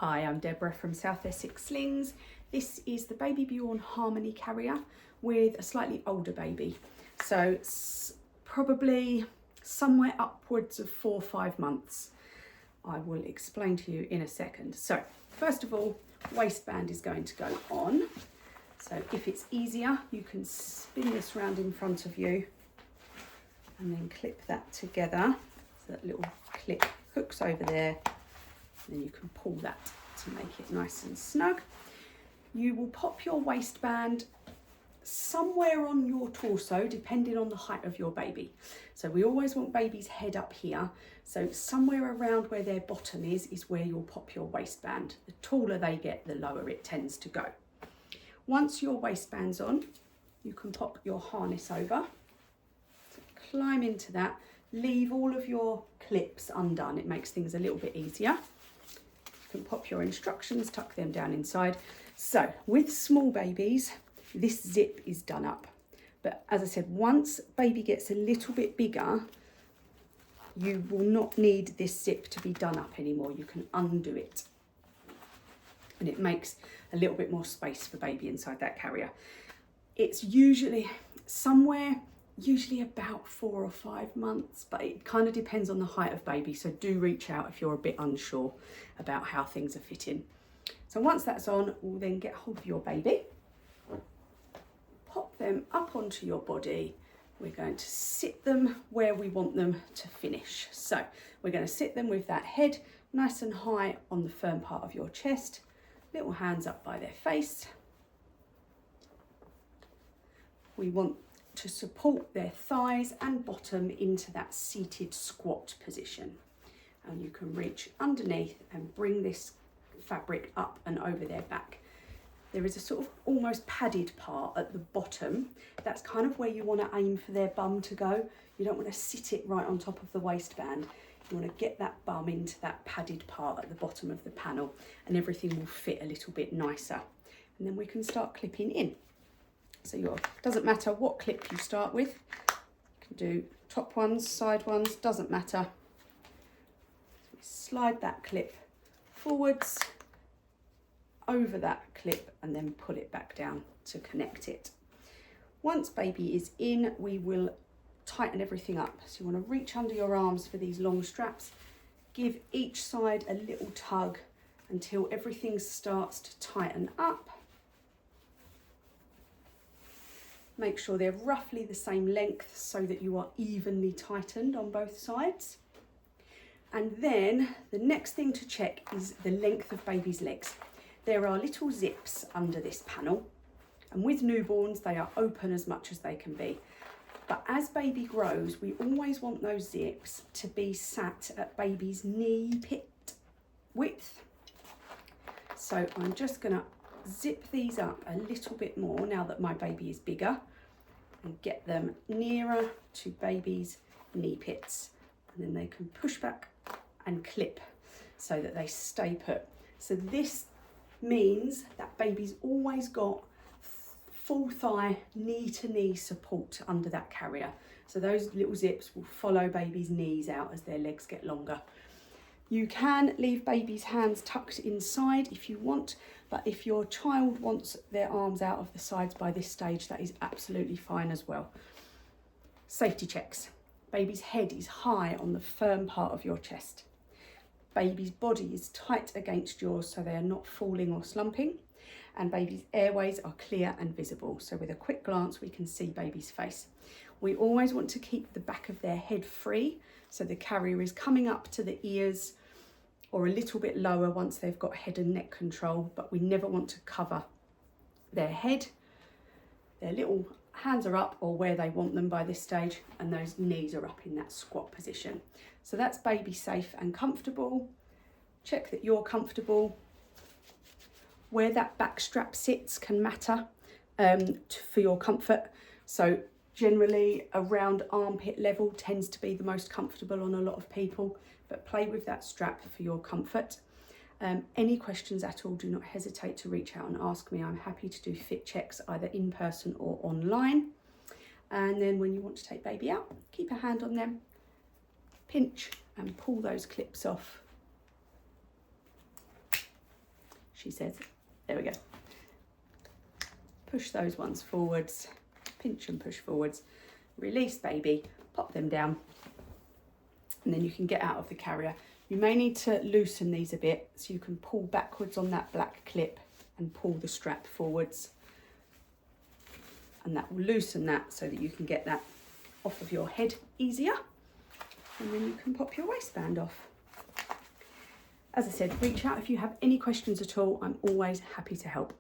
Hi, I'm Deborah from South Essex Slings. This is the baby Bjorn Harmony carrier with a slightly older baby. So probably somewhere upwards of 4 or 5 months. I will explain to you in a second. So first of all, waistband is going to go on. So if it's easier, you can spin this round in front of you and then clip that together. So that little clip hooks over there. Then you can pull that to make it nice and snug. You will pop your waistband somewhere on your torso, depending on the height of your baby. So we always want baby's head up here. So somewhere around where their bottom is where you'll pop your waistband. The taller they get, the lower it tends to go. Once your waistband's on, you can pop your harness over. So climb into that. Leave all of your clips undone. It makes things a little bit easier. You can pop your instructions, tuck them down inside. So with small babies, this zip is done up. But as I said, once baby gets a little bit bigger, you will not need this zip to be done up anymore. You can undo it. And it makes a little bit more space for baby inside that carrier. It's usually about 4 or 5 months, but it kind of depends on the height of baby. So do reach out if you're a bit unsure about how things are fitting. So once that's on, we'll then get hold of your baby, pop them up onto your body. We're going to sit them where we want them to finish. So we're going to sit them with that head nice and high on the firm part of your chest, little hands up by their face. We want to support their thighs and bottom into that seated squat position. And you can reach underneath and bring this fabric up and over their back. There is a sort of almost padded part at the bottom. That's kind of where you want to aim for their bum to go. You don't want to sit it right on top of the waistband. You want to get that bum into that padded part at the bottom of the panel, and everything will fit a little bit nicer. And then we can start clipping in. So doesn't matter what clip you start with. You can do top ones, side ones, doesn't matter. So we slide that clip forwards, over that clip, and then pull it back down to connect it. Once baby is in, we will tighten everything up. So you want to reach under your arms for these long straps, give each side a little tug until everything starts to tighten up. Make sure they're roughly the same length so that you are evenly tightened on both sides. And then the next thing to check is the length of baby's legs. There are little zips under this panel, and with newborns they are open as much as they can be. But as baby grows, we always want those zips to be sat at baby's knee pit width. So I'm just going to zip these up a little bit more now that my baby is bigger, and get them nearer to baby's knee pits, and then they can push back and clip so that they stay put. So this means that baby's always got full thigh, knee to knee support under that carrier. So those little zips will follow baby's knees out as their legs get longer. You can leave baby's hands tucked inside if you want, but if your child wants their arms out of the sides by this stage, that is absolutely fine as well. Safety checks. Baby's head is high on the firm part of your chest. Baby's body is tight against yours so they are not falling or slumping, and baby's airways are clear and visible. So with a quick glance, we can see baby's face. We always want to keep the back of their head free, so the carrier is coming up to the ears or a little bit lower once they've got head and neck control, but we never want to cover their head. Their little hands are up or where they want them by this stage, and those knees are up in that squat position. So that's baby safe and comfortable. Check that you're comfortable. Where that back strap sits can matter for your comfort. So generally around armpit level tends to be the most comfortable on a lot of people, but play with that strap for your comfort. Any questions at all, do not hesitate to reach out and ask me. I'm happy to do fit checks either in person or online. And then when you want to take baby out, keep a hand on them, pinch and pull those clips off. she says. There we go. Push those ones forwards, pinch and push forwards, release baby, pop them down, and then you can get out of the carrier. You may need to loosen these a bit, so you can pull backwards on that black clip and pull the strap forwards, and that will loosen that so that you can get that off of your head easier, and then you can pop your waistband off. As I said, reach out if you have any questions at all. I'm always happy to help.